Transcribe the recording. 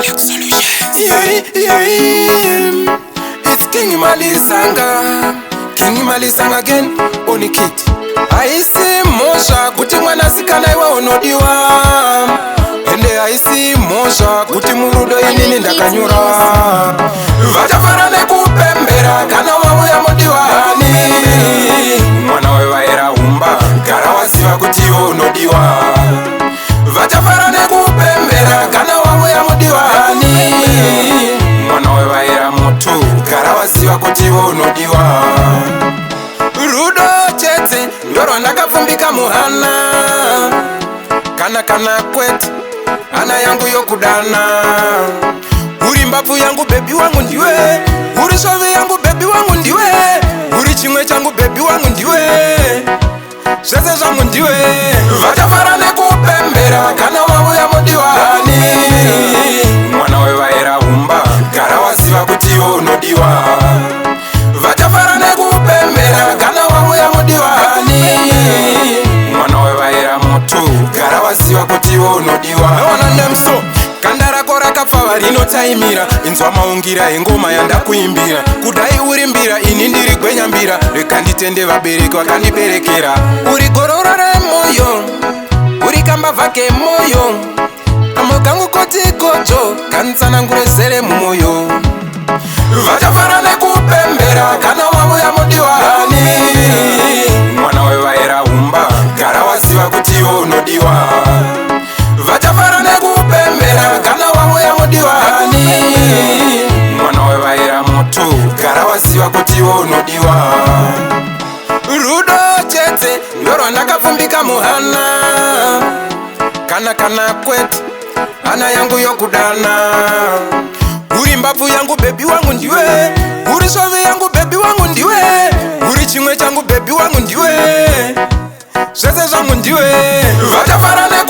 It's King Malisanga again on kid. Aisi mosha kuti mwanasikana iwe unodiwa. Ende aisi mosha kuti murudo inini ndakanyura. Vachafarane kupembera kana wauya mudiwani. Mwana wewaera umba gara wasiva kuti iwe unodiwa. Vachafarane kupembera kana wauya mudiwani. Mwana wewaera moto gara wasiva kuti iwe unodiwa. Rudo chete ndoro ndakapfumbika muhana. Kana kwete ana yangu yokudana. Uri mbavu yangu baby wangu ndiwe. Uri shove yangu baby wangu ndiwe. Uri chimwe changu baby wangu ndiwe. Zvese zvangu ndiwe. Vachafarane kupembera kana wauya mudiwani. Mwana wewaera umba gara wasiva kuti iwe unodiwa. Vachafarane kupembera kana wauya mudiwani. Mwana wewaera moto gara wasiva kuti iwe unodiwa. Naona nemso kanda rako rakapfava rinotaimira. Inzwa maungira engoma yandakuimbira. Kudai uri mbira ini ndiri gwenyambira. Reka nditende vabereki vakandiberekera. Uri gororo remoyo, uri kambavha kemoyo. Kamo kangu koti kojo kanitsanangure zere mumoyo. Vachafarane kupembera kana wauya mudiwani. Mwana wewaera umba gara wasiva kuti iwe unodiwa. Vachafarane kupembera kana wauya mudiwani. Mwana wewaera moto gara wasiva kuti iwe unodiwa. Rudo chete ndoro ndakapfumbika muhana. Kana kwete ana yangu yokudana. Uri mbavu yangu baby wangu ndiwe. Uri shove yangu baby wangu ndiwe. Uri chimwe changu baby wangu ndiwe. Zvese zvangu ndiwe. Vachafarane